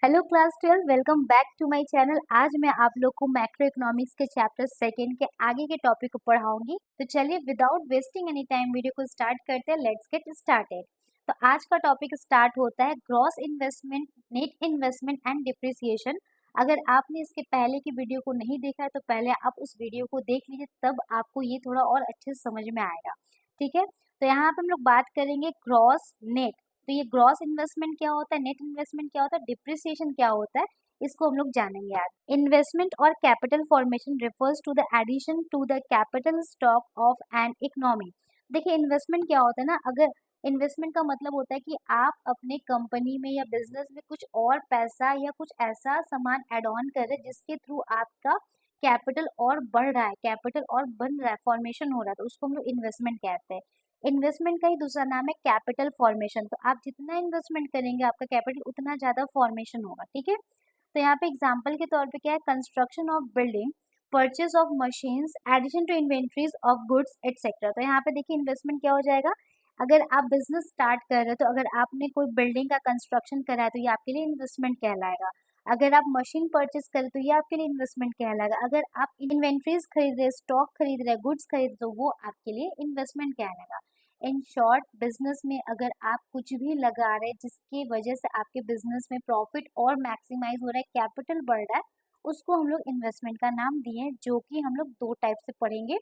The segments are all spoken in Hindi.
Hello class 12 welcome back to my channel. आज मैं आप लोग को मैक्रो इकोनॉमिक्स के चैप्टर सेकंड के आगे के टॉपिक को पढ़ाऊंगी। तो चलिए without wasting any time video को स्टार्ट करते हैं। Let's get started. तो आज का टॉपिक स्टार्ट होता है gross investment, net investment and depreciation. अगर आपने इसके पहले की वीडियो को नहीं देखा है तो पहले आप उस वीडियो को देख लीजिए, तब आपको ये थोड़ा और अच्छे से समझ में आएगा। ठीक है, तो यहाँ पे हम लोग बात करेंगे ग्रॉस नेट। तो ये ग्रॉस इन्वेस्टमेंट क्या होता है, नेट इन्वेस्टमेंट क्या होता है, डिप्रिसिएशन क्या होता है, इसको हम लोग जानेंगे आज। इन्वेस्टमेंट और capital formation refers to the addition to the capital stock of an economy. देखिए इन्वेस्टमेंट क्या होता है ना, अगर इन्वेस्टमेंट का मतलब होता है कि आप अपने कंपनी में या बिजनेस में कुछ और पैसा या कुछ ऐसा सामान एड ऑन कर रहे हैं जिसके थ्रू आपका कैपिटल और बढ़ रहा है, कैपिटल और बन रहा है, फॉर्मेशन हो रहा है, तो उसको हम लोग इन्वेस्टमेंट कहते हैं। इन्वेस्टमेंट का ही दूसरा नाम है कैपिटल फॉर्मेशन। तो आप जितना इन्वेस्टमेंट करेंगे आपका कैपिटल उतना ज्यादा फॉर्मेशन होगा। ठीक है, तो यहाँ पे एग्जांपल के तौर पे क्या है, construction of building, purchase of machines, addition to inventories of goods etcetera. तो यहाँ पे देखिए इन्वेस्टमेंट क्या हो जाएगा, अगर आप बिजनेस स्टार्ट कर रहे हो तो अगर आपने कोई बिल्डिंग का कंस्ट्रक्शन करा है तो ये आपके लिए इन्वेस्टमेंट कहलाएगा। अगर आप मशीन परचेज करें तो ये आपके लिए इन्वेस्टमेंट कहलाएगा। अगर आप इन्वेंट्रीज खरीद रहे, स्टॉक खरीद रहे, गुड्स खरीद रहे, तो वो आपके लिए इन्वेस्टमेंट कहलाएगा। इन शॉर्ट बिजनेस में अगर आप कुछ भी लगा रहे जिसकी वजह से आपके बिजनेस में प्रॉफिट और मैक्सिमाइज हो रहा है, कैपिटल बढ़ रहा है, उसको हम लोग इन्वेस्टमेंट का नाम दिए हैं, जो कि हम लोग दो टाइप से पढ़ेंगे।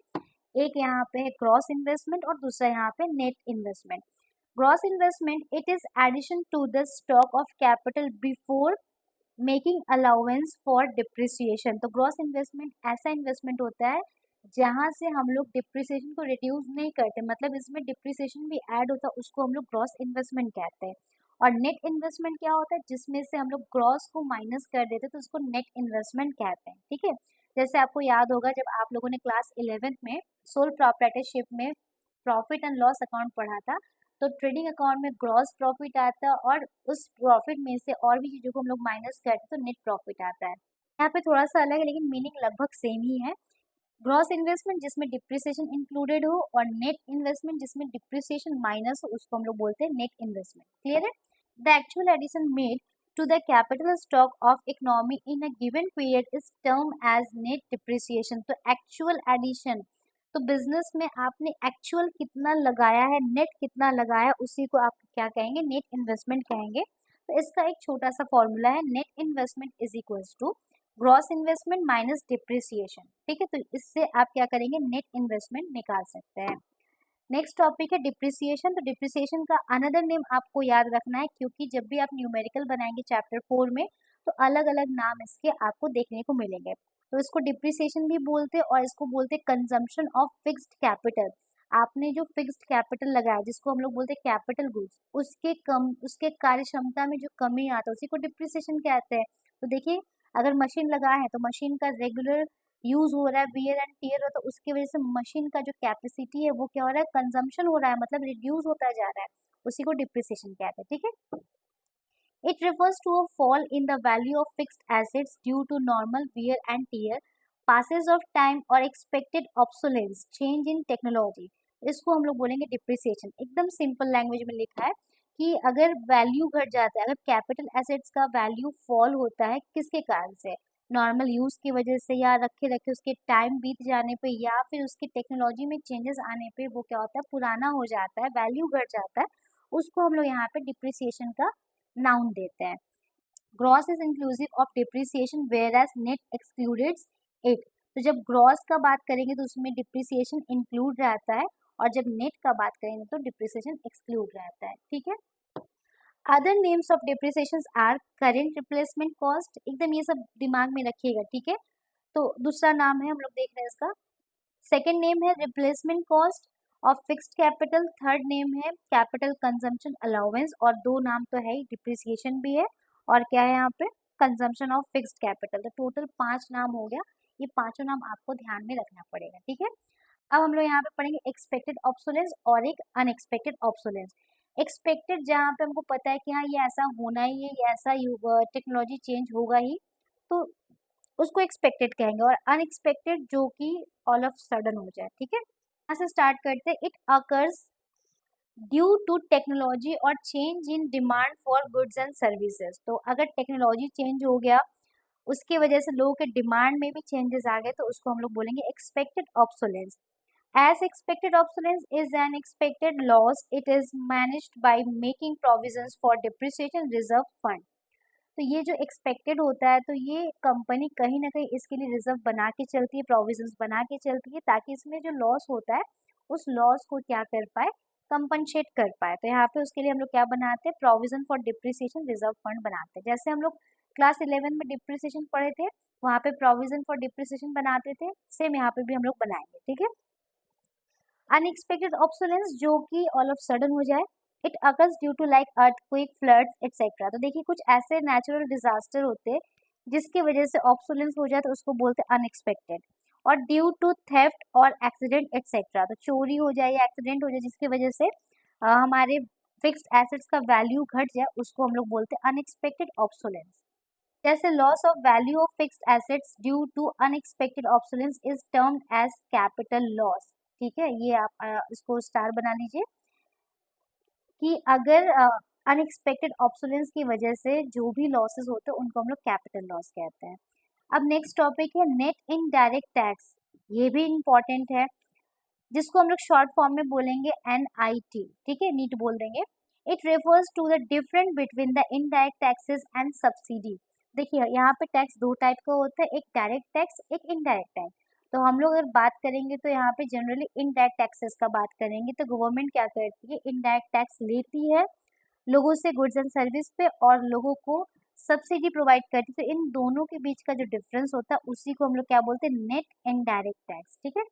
एक यहाँ पे है ग्रॉस इन्वेस्टमेंट और दूसरा यहाँ पे net investment. Gross investment it is addition to the stock of capital before making allowance for depreciation. तो ग्रॉस इन्वेस्टमेंट ऐसा इन्वेस्टमेंट होता है जहां से हम लोग डिप्रिसिएशन को रिड्यूस नहीं करते, मतलब इसमें डिप्रिसिएशन भी ऐड होता है, उसको हम लोग ग्रॉस इन्वेस्टमेंट कहते हैं। और नेट इन्वेस्टमेंट क्या होता है, जिसमें से हम लोग ग्रॉस को माइनस कर देते हैं, तो उसको नेट इन्वेस्टमेंट कहते हैं। ठीक है, जैसे आपको याद होगा जब आप लोगों ने क्लास 11th में सोल प्रोप्राइटरशिप में प्रॉफिट एंड लॉस अकाउंट पढ़ा था, तो ट्रेडिंग अकाउंट में ग्रॉस प्रॉफिट आता है और उस प्रॉफिट में से और भी चीजों को हम लोग माइनस करते हैं तो नेट प्रॉफिट आता है। यहाँ पे थोड़ा सा अलग है लेकिन मीनिंग लगभग सेम ही है। ग्रॉस इन्वेस्टमेंट जिसमें डिप्रिसिएशन इंक्लूडेड हो और नेट इन्वेस्टमेंट जिसमें डिप्रिसिएशन माइनस हो, उसको हम लोग बोलते हैं नेट इन्वेस्टमेंट। क्लियर है? The actual addition made to the capital stock of economy in a given period is term as net depreciation. तो एक्चुअल एडिशन, तो बिजनेस में आपने एक्चुअल कितना लगाया है, नेट कितना लगाया है, उसी को आप क्या कहेंगे, नेट इन्वेस्टमेंट कहेंगे। तो इसका एक छोटा सा फॉर्मूला है, net investment is equals to gross investment minus depreciation. ठीक है, तो इससे आप क्या करेंगे, नेट इन्वेस्टमेंट निकाल सकते हैं। नेक्स्ट टॉपिक है डिप्रिसिएशन। तो डिप्रिसिएशन का अनदर नेम आपको याद रखना है, क्योंकि जब भी आप न्यूमेरिकल बनाएंगे चैप्टर 4 में तो अलग अलग नाम इसके आपको देखने को मिलेंगे। तो इसको डिप्रिसिएशन भी बोलते हैं और इसको बोलते हैं कंजम्पशन ऑफ फिक्स्ड कैपिटल। आपने जो फिक्स्ड कैपिटल लगाया जिसको हम लोग बोलते हैं कैपिटल गुड्स, उसके कार्य क्षमता में जो कमी आता है उसी को डिप्रिसिएशन कहते हैं। तो देखिए अगर मशीन लगाए हैं तो मशीन का रेगुलर यूज हो रहा है, वियर एंड टीयर हो, तो उसकी वजह से मशीन का जो कैपेसिटी है वो क्या हो रहा है, कंजम्पशन हो रहा है, मतलब रिड्यूस होता जा रहा है, उसी को डिप्रिसिएशन कहते हैं। ठीक है, it refers to a fall in the value of fixed assets due to normal wear and tear, passes of time or expected obsolescence, change in technology। इसको हम लोग बोलेंगे डिप्रिसिएशन। एकदम सिंपल लैंग्वेज में लिखा है कि अगर वैल्यू घट जाता है, अगर कैपिटल एसेट्स का वैल्यू फॉल होता है किसके कारण से, नॉर्मल यूज की वजह से, या रखे रखे उसके टाइम बीत जाने पे, या फिर उसकी टेक्नोलॉजी में चेंजेस आने पे वो क्या होता है, पुराना हो जाता है, वैल्यू घट जाता है, उसको हम लोग यहाँ पे डिप्रिसिएशन का नाउन देते हैं। Gross is inclusive of depreciation whereas net excluded it. तो जब ग्रॉस का बात करेंगे तो उसमें डिप्रिसिएशन इंक्लूड रहता है, और जब नेट का बात करेंगे तो डिप्रिसिएशन एक्सक्लूड रहता है। ठीक है, other names of depreciation are current replacement cost. एकदम ये सब दिमाग में रखिएगा। ठीक है, तो दूसरा नाम है, हम लोग देख रहे हैं इसका, सेकेंड नेम है replacement cost of fixed capital, third name है कैपिटल कंजम्पशन अलाउंस, और दो नाम तो है ही, डिप्रिसिएशन भी है और क्या है यहाँ पे, कंजम्पशन ऑफ फिक्स्ड कैपिटल। तो टोटल 5 नाम हो गया, ये पांचों नाम आपको ध्यान में रखना पड़ेगा। ठीक है, अब हम लोग यहाँ पे पढ़ेंगे एक्सपेक्टेड ऑब्सोलेंस और एक अनएक्सपेक्टेड ऑब्सोलेंस। एक्सपेक्टेड जहाँ पे हमको पता है कि हाँ ये ऐसा होना ही है, ये ऐसा टेक्नोलॉजी चेंज होगा ही, तो उसको एक्सपेक्टेड कहेंगे। और अनएक्सपेक्टेड जो कि ऑल ऑफ सडन हो जाए। ठीक है, यहाँ से स्टार्ट करते हैं। It occurs due to technology और change in demand for goods and services. तो अगर टेक्नोलॉजी चेंज हो गया, उसकी वजह से लोगों के डिमांड में भी चेंजेस आ गए, तो उसको हम लोग बोलेंगे expected obsolescence. As expected obsolescence is an expected loss, it is managed by making provisions for depreciation reserve fund। तो ये जो एक्सपेक्टेड होता है, तो ये कंपनी कहीं ना कहीं इसके लिए रिजर्व बना के चलती है, प्रोविजंस बना के चलती है, ताकि इसमें जो लॉस होता है उस लॉस को क्या कर पाए, कंपनसेट कर पाए। तो यहाँ पे उसके लिए हम लोग क्या बनाते हैं, provision for depreciation reserve fund बनाते हैं। जैसे हम लोग क्लास 11 में डिप्रिसिएशन पढ़े थे, वहाँ पे प्रोविजन फॉर डिप्रिसिएशन बनाते थे, सेम यहाँ पे भी हम लोग बनाएंगे, ठीक है। अनएक्सपेक्टेड ऑब्सोलेंस, जो कि ऑल ऑफ सडन हो जाए। It occurs due to like earthquake, floods etcetera. तो देखिए कुछ ऐसे नेचुरल डिजास्टर होते हैं जिसकी वजह से ऑब्सोलेंस हो जाए, तो उसको बोलते हैं अनएक्सपेक्टेड। और ड्यू टू थेफ्ट और एक्सीडेंट एक्सेट्रा, तो चोरी हो जाए या एक्सीडेंट हो जाए जिसकी वजह से हमारे फिक्स्ड एसेट्स का वैल्यू घट जाए, उसको हम लोग बोलते हैं अनएक्सपेक्टेड ऑब्सोलेंस। जैसे loss of value of fixed assets due to unexpected obsolescence is termed as capital loss. ठीक है, ये आप इसको स्टार बना लीजिए कि अगर अनएक्सपेक्टेड ऑब्सोलेंस की वजह से जो भी लॉसेस होते हैं उनको हम लोग कैपिटल लॉस कहते हैं। अब नेक्स्ट टॉपिक है नेट इनडायरेक्ट टैक्स। ये भी इम्पोर्टेंट है, जिसको हम लोग शॉर्ट फॉर्म में बोलेंगे NIT, ठीक है, नीट बोल देंगे। It refers to the difference between the indirect taxes and subsidy. देखिए यहाँ पे टैक्स दो टाइप का होता है, एक डायरेक्ट टैक्स, एक इनडायरेक्ट टैक्स। तो हम लोग अगर बात करेंगे तो यहाँ पे जनरली इनडायरेक्ट टैक्सेस का बात करेंगे। तो गवर्नमेंट क्या करती है, इनडायरेक्ट टैक्स लेती है लोगों से गुड्स एंड सर्विस पे, और लोगों को सब्सिडी प्रोवाइड करती है। तो इन दोनों के बीच का जो डिफरेंस होता है उसी को हम लोग क्या बोलते हैं, नेट इनडायरेक्ट टैक्स, ठीक है।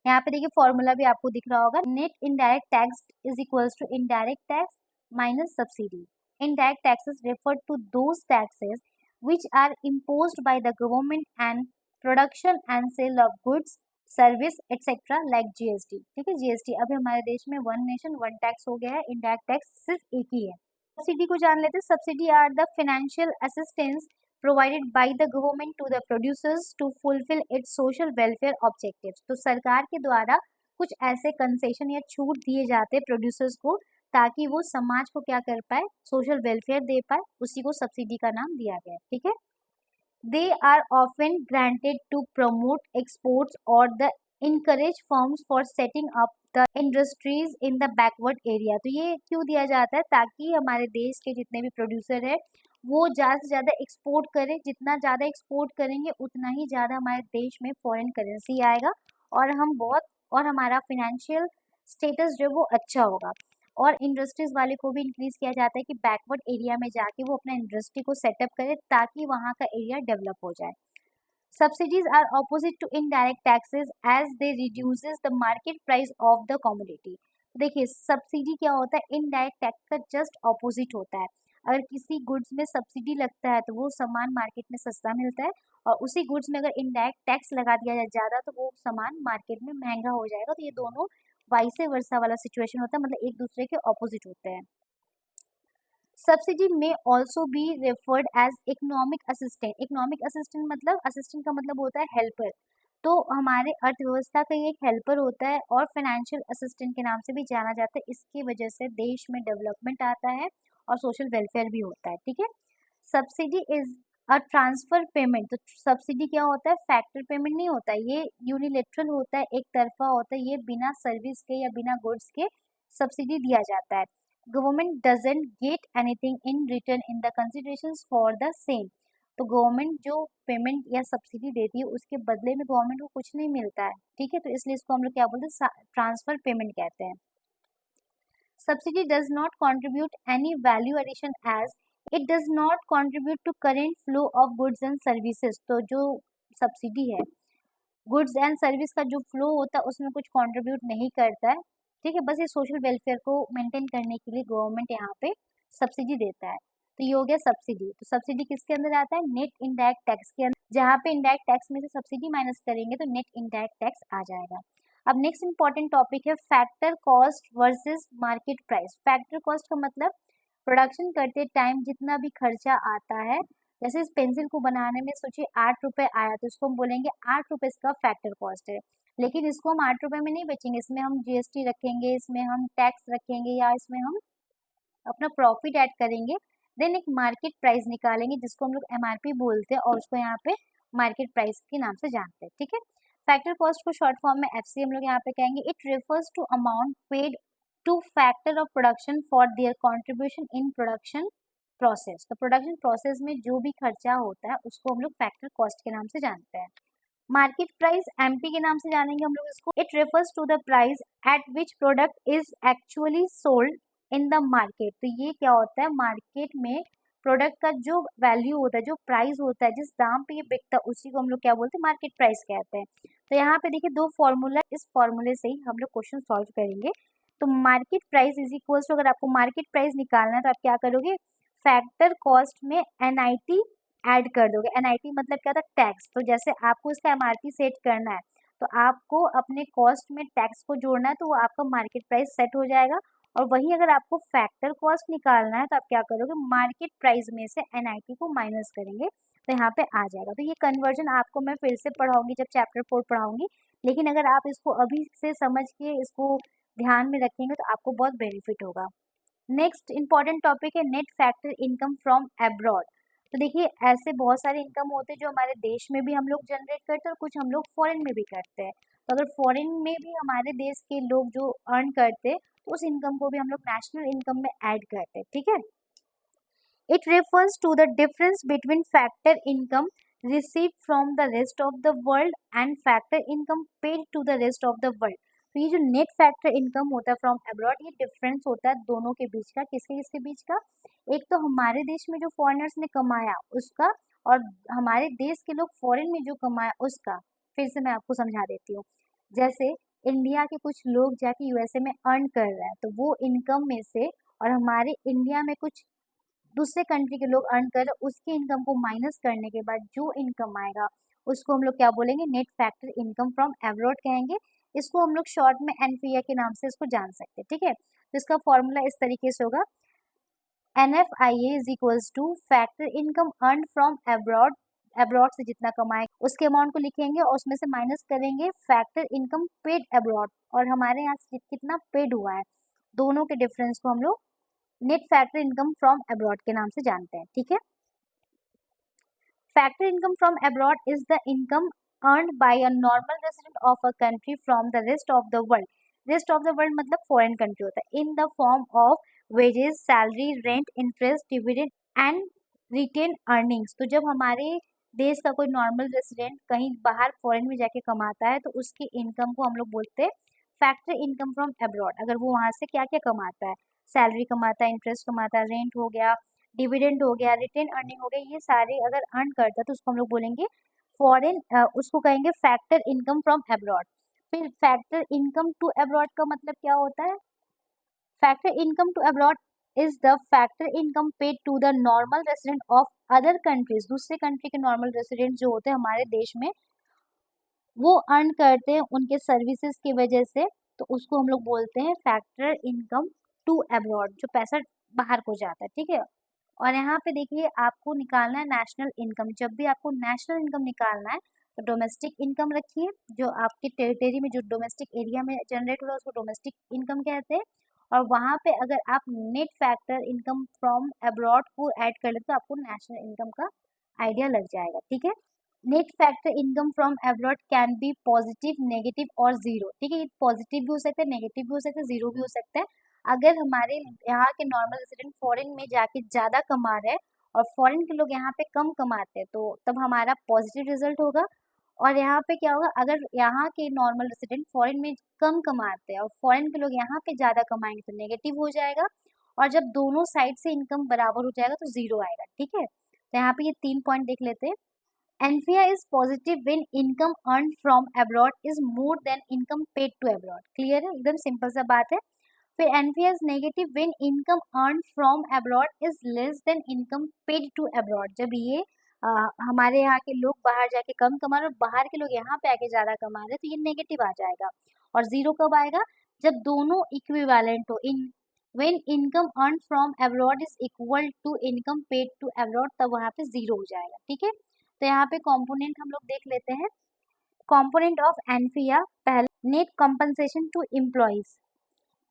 यहाँ पे देखिए फॉर्मूला भी आपको दिख रहा होगा, net indirect tax is equals to indirect tax minus subsidy. Indirect taxes refer to those taxes which are imposed by the government and production and sale of goods service etcetera like GST, ठीक है। GST अभी हमारे देश में वन नेशन वन टैक्स हो गया है, इनडायरेक्ट टैक्स सिर्फ एक ही है। सब्सिडी को जान लेते हैं। Subsidy are the financial assistance provided by the government to the producers to fulfill its social welfare objectives। तो सरकार के द्वारा कुछ ऐसे कंसेशन या छूट दिए जाते हैं प्रोड्यूसर्स को, ताकि वो समाज को क्या कर पाए, सोशल वेलफेयर दे पाए, उसी को सब्सिडी का नाम दिया गया है, ठीक है। They are often granted to promote exports और the encourage firms for setting up the industries in the backward area. तो ये क्यों दिया जाता है, ताकि हमारे देश के जितने भी प्रोड्यूसर है वो ज़्यादा से ज़्यादा एक्सपोर्ट करें। जितना ज़्यादा एक्सपोर्ट करेंगे उतना ही ज़्यादा हमारे देश में फॉरेन करेंसी आएगा, और हम बहुत, और हमारा फाइनेंशियल स्टेटस जो है वो अच्छा होगा। और इंडस्ट्रीज वाले को भी इंक्रीज किया जाता है कि बैकवर्ड एरिया में जाके वो अपना इंडस्ट्री को सेटअप करे, ताकि वहाँ का एरिया डेवलप हो जाए। Subsidies are opposite to indirect taxes as they reduces the market price of the commodity। देखिए सब्सिडी क्या होता है, इनडायरेक्ट टैक्स का जस्ट ऑपोजिट होता है। अगर किसी गुड्स में सब्सिडी लगता है तो वो सामान मार्केट में सस्ता मिलता है, और उसी गुड्स में अगर इनडायरेक्ट टैक्स लगा दिया जाए ज़्यादा तो वो सामान मार्केट में महंगा हो जाएगा। तो ये दोनों वाइस वर्सा वाला सिचुएशन होता है, मतलब एक दूसरे के ऑपोजिट होते हैं। सब्सिडी में also be referred as economic assistant. Economic assistant मतलब, असिस्टेंट का मतलब होता है हेल्पर। तो हमारे अर्थव्यवस्था का ये एक हेल्पर होता है, और फाइनेंशियल असिस्टेंट के नाम से भी जाना जाता है। इसकी वजह से देश में डेवलपमेंट आता है और सोशल वेलफेयर भी होता है, ठीक है। Subsidy is a transfer payment. तो सब्सिडी क्या होता है, फैक्टर पेमेंट नहीं होता है, ये यूनिलेटरल होता है, एक तरफा होता है। ये बिना सर्विस के या बिना गुड्स के सब्सिडी दिया जाता है। Government doesn't get anything in return in the considerations for the same. तो गवर्नमेंट जो पेमेंट या सब्सिडी देती है उसके बदले में गवर्नमेंट को कुछ नहीं मिलता है, ठीक है। तो इसलिए इसको हम लोग क्या बोलते हैं, ट्रांसफर पेमेंट कहते हैं। Subsidy does not contribute any value addition as it does not contribute to current flow of goods and services. तो जो सब्सिडी है, गुड्स एंड सर्विस का जो फ्लो होता है उसमें कुछ कंट्रीब्यूट नहीं करता है, ठीक है। बस ये सोशल वेलफेयर को मेंटेन करने के लिए गवर्नमेंट यहाँ पे सब्सिडी देता है। तो ये हो गया सब्सिडी। तो सब्सिडी किसके अंदर आता है, नेट इनडायरेक्ट टैक्स के अंदर। जहाँ पे इनडायरेक्ट टैक्स में से सब्सिडी माइनस करेंगे तो नेट इनडायरेक्ट टैक्स आ जाएगा। अब नेक्स्ट इंपॉर्टेंट टॉपिक है factor cost versus market price. Factor cost का मतलब प्रोडक्शन करते टाइम जितना भी खर्चा आता है, जैसे इस पेंसिल को बनाने में सोचिए 8 रुपए आया, तो इसको हम बोलेंगे 8 रुपए इसका फैक्टर कॉस्ट है। लेकिन इसको हम 8 रुपये में नहीं बेचेंगे, इसमें हम जीएसटी रखेंगे, इसमें हम टैक्स रखेंगे या इसमें हम अपना प्रॉफिट ऐड करेंगे। देन एक मार्केट प्राइस निकालेंगे जिसको हम लोग एमआरपी बोलते हैं और उसको यहाँ पे मार्केट प्राइस के नाम से जानते हैं, ठीक है। फैक्टर कॉस्ट को शॉर्ट फॉर्म में एफसी हम लोग यहाँ पे कहेंगे। It refers to amount paid to factor of production for their contribution in production process. तो प्रोडक्शन प्रोसेस में जो भी खर्चा होता है उसको हम लोग फैक्टर कॉस्ट के नाम से जानते हैं। मार्केट प्राइस एमपी के नाम से जानेंगे हम लोग इसको। It refers to the price at which product is actually sold in the market. तो ये क्या होता है, मार्केट में प्रोडक्ट का जो वैल्यू होता है, जो प्राइस होता है, जिस दाम पे ये बिकता है, उसी को हम लोग क्या बोलते हैं, मार्केट प्राइस कहते हैं। तो यहाँ पे देखिए 2 फॉर्मूला, इस फॉर्मूले से ही हम लोग क्वेश्चन सॉल्व करेंगे। तो market price is equals to, अगर आपको मार्केट प्राइस निकालना है तो आप क्या करोगे, फैक्टर कॉस्ट में एनआईटी ऐड कर दोगे। एनआईटी मतलब क्या होता है, टैक्स। तो जैसे आपको इसका एमआरपी सेट करना है तो आपको अपने कॉस्ट में टैक्स को जोड़ना है, तो वो आपका मार्केट प्राइस सेट हो जाएगा। और वही अगर आपको फैक्टर कॉस्ट निकालना है तो आप क्या करोगे, मार्केट प्राइस में से एनआईटी को माइनस करेंगे तो यहाँ पे आ जाएगा। तो ये कन्वर्जन आपको मैं फिर से पढ़ाऊंगी जब चैप्टर 4 पढ़ाऊंगी, लेकिन अगर आप इसको अभी से समझ के इसको ध्यान में रखेंगे तो आपको बहुत बेनिफिट होगा। नेक्स्ट इंपॉर्टेंट टॉपिक है net factor income from abroad. तो देखिए ऐसे बहुत सारे इनकम होते हैं जो हमारे देश में भी हम लोग जनरेट करते हैं और कुछ हम लोग फॉरेन में भी करते हैं। तो अगर फॉरेन में भी हमारे देश के लोग जो अर्न करते हैं तो उस इनकम को भी हम लोग नेशनल इनकम में ऐड करते हैं, ठीक है। It refers to the difference between factor income received from the rest of the world and factor income paid to the rest of the world। तो ये जो नेट फैक्टर इनकम होता है फ्रॉम अब्रॉड, ये डिफरेंस होता है दोनों के बीच का। किसके किसके बीच का, एक तो हमारे देश में जो फॉरेनर्स ने कमाया उसका, और हमारे देश के लोग फॉरेन में जो कमाया उसका। फिर से मैं आपको समझा देती हूँ। जैसे इंडिया के कुछ लोग जाके यूएसए में अर्न कर रहे हैं तो वो इनकम में से, और हमारे इंडिया में कुछ दूसरे कंट्री के लोग अर्न कर रहे हैं, उसकी इनकम को माइनस करने के बाद जो इनकम आएगा उसको हम लोग क्या बोलेंगे, net factor income from abroad कहेंगे। इसको हम लोग शॉर्ट में एनपीए के नाम से इसको जान सकते हैं, ठीक है। तो इसका फॉर्मूला इस तरीके से होगा, NFIA is equals two factor income earn from abroad, abroad से जितना कमाए उसके अमाउंट को लिखेंगे और उसमें से माइनस करेंगे फैक्टर इनकम पेड अब्रॉड, और हमारे यहाँ से कितना पेड हुआ है, दोनों के डिफरेंस को हम लोग net factor income from abroad के नाम से जानते हैं, ठीक है। Factor income from abroad is the income earned by a normal resident of a country from the rest of the world. Rest of the world मतलब फॉरेन कंट्री होता है। In the form of wages, salary, rent, interest, dividend and retain earnings. तो जब हमारे देश का कोई नॉर्मल रेसिडेंट कहीं बाहर फॉरेन में जाके कमाता है तो उसकी इनकम को हम लोग बोलते हैं फैक्टर इनकम फ्रॉम अब्रॉड। अगर वो वहां से क्या क्या कमाता है, सैलरी कमाता है, इंटरेस्ट कमाता है, रेंट हो गया, डिविडेंड हो गया, रिटेन अर्निंग हो गई, ये सारे अगर अर्न करता है तो उसको हम लोग बोलेंगे फॉरेन, उसको कहेंगे फैक्टर इनकम फ्रॉम अब्रॉड। फिर फैक्टर इनकम टू अब्रॉड का मतलब क्या होता है, factor income to abroad is the factor income paid to the normal resident of other countries. दूसरे कंट्री के नॉर्मल रेसिडेंट जो होते हैं हमारे देश में, वो अर्न करते हैं उनके सर्विसेज की वजह से, तो उसको हम लोग बोलते हैं फैक्टर इनकम टू अब्रॉड, जो पैसा बाहर को जाता है, ठीक है। और यहाँ पे देखिए आपको निकालना है नेशनल इनकम। जब भी आपको नेशनल इनकम निकालना है तो डोमेस्टिक इनकम रखिए, जो आपके टेरिटरी में जो डोमेस्टिक एरिया में जनरेट हो रहा है उसको डोमेस्टिक इनकम कहते हैं। और वहाँ पे अगर आप net factor income from abroad को ऐड कर लेते तो आपको नेशनल इनकम का आइडिया लग जाएगा, ठीक है। Net factor income from abroad can be positive, negative और जीरो, ठीक है। ये पॉजिटिव भी हो सकता है, नेगेटिव भी हो सकता है, जीरो भी हो सकता है। अगर हमारे यहाँ के नॉर्मल रेसिडेंट फॉरेन में जाके ज़्यादा कमा रहे हैं और फॉरेन के लोग यहाँ पे कम कमाते हैं तो तब हमारा पॉजिटिव रिजल्ट होगा। और यहाँ पे क्या होगा, अगर यहाँ के नॉर्मल रेसिडेंट फॉरेन में कम कमाते हैं और फॉरेन के लोग यहाँ पे ज़्यादा कमाएंगे तो नेगेटिव हो जाएगा। और जब दोनों साइड से इनकम बराबर हो जाएगा तो जीरो आएगा, ठीक है। तो यहाँ पे ये 3 पॉइंट देख लेते हैं। NFIA is positive when income earn from abroad is more than income paid to abroad. Clear है, एकदम सिंपल सा बात है। फिर NFIA is negative when income earn from abroad is less than income paid to abroad. जब ये हमारे यहाँ के लोग बाहर जाके कम कमा रहे और बाहर के लोग यहाँ पे आके ज़्यादा कमा रहे तो ये नेगेटिव आ जाएगा। और जीरो कब आएगा, जब दोनों इक्विवेलेंट हो। In when income earn from abroad is equal to income paid to abroad, तब वहाँ पे जीरो हो जाएगा, ठीक है। तो यहाँ पे कॉम्पोनेंट हम लोग देख लेते हैं। कंपोनेंट ऑफ एनफिया, पहले net compensation to employees,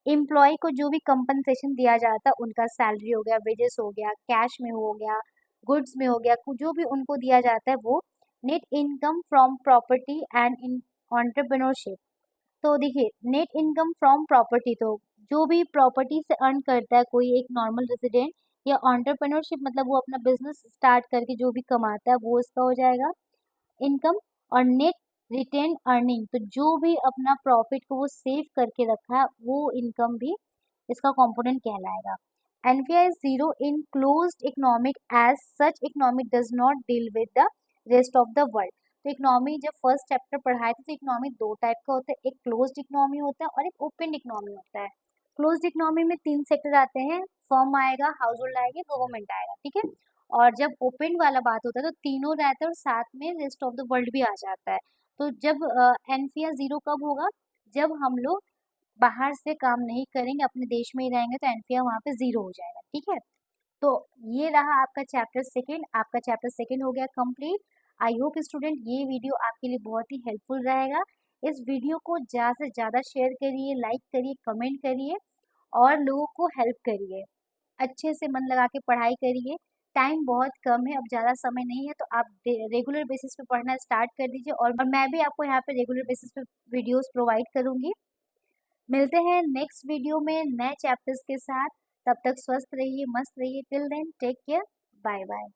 employee को जो भी कंपनसेशन दिया जाता है उनका सैलरी हो गया, वेजेस हो गया, कैश में हो गया, गुड्स में हो गया, जो भी उनको दिया जाता है वो net income from property and in entrepreneurship. तो देखिए नेट इनकम फ्रॉम प्रॉपर्टी, तो जो भी प्रॉपर्टी से अर्न करता है कोई एक नॉर्मल रेजिडेंट, या एंटरप्रेन्योरशिप मतलब वो अपना बिजनेस स्टार्ट करके जो भी कमाता है वो उसका हो जाएगा इनकम। और नेट रिटेन अर्निंग, तो जो भी अपना प्रॉफिट को वो सेव करके रखा है वो इनकम भी इसका कंपोनेंट कहलाएगा। NPI is zero in closed economic, as such economic does not deal with the rest of the world. तो इकोनॉमी जब फर्स्ट चैप्टर पढ़ाए थे तो इकोनॉमी दो टाइप का होता है, एक क्लोज्ड इकोनॉमी होता है और एक ओपन इकोनॉमी होता है। क्लोज्ड इकोनॉमी में तीन सेक्टर आते हैं, फर्म आएगा, हाउस होल्ड आएगी, गवर्नमेंट आएगा, ठीक है। और जब ओपन वाला बात होता है तो तीनों रहता है और साथ में रेस्ट ऑफ द वर्ल्ड भी आ जाता है। तो जब एनफिया जीरो कब होगा, जब हम लोग बाहर से काम नहीं करेंगे, अपने देश में ही रहेंगे, तो एनपीआर वहाँ पे जीरो हो जाएगा, ठीक है। तो ये रहा आपका चैप्टर सेकंड, आपका चैप्टर सेकंड हो गया कंप्लीट। आई होप स्टूडेंट ये वीडियो आपके लिए बहुत ही हेल्पफुल रहेगा। इस वीडियो को ज़्यादा से ज़्यादा शेयर करिए, लाइक करिए, कमेंट करिए और लोगों को हेल्प करिए। अच्छे से मन लगा के पढ़ाई करिए, टाइम बहुत कम है, अब ज़्यादा समय नहीं है, तो आप रेगुलर बेसिस पे पढ़ना स्टार्ट कर दीजिए। और मैं भी आपको यहाँ पे रेगुलर बेसिस पे वीडियोस प्रोवाइड करूँगी। मिलते हैं नेक्स्ट वीडियो में नए चैप्टर्स के साथ, तब तक स्वस्थ रहिए, मस्त रहिए। Till then take care, bye bye.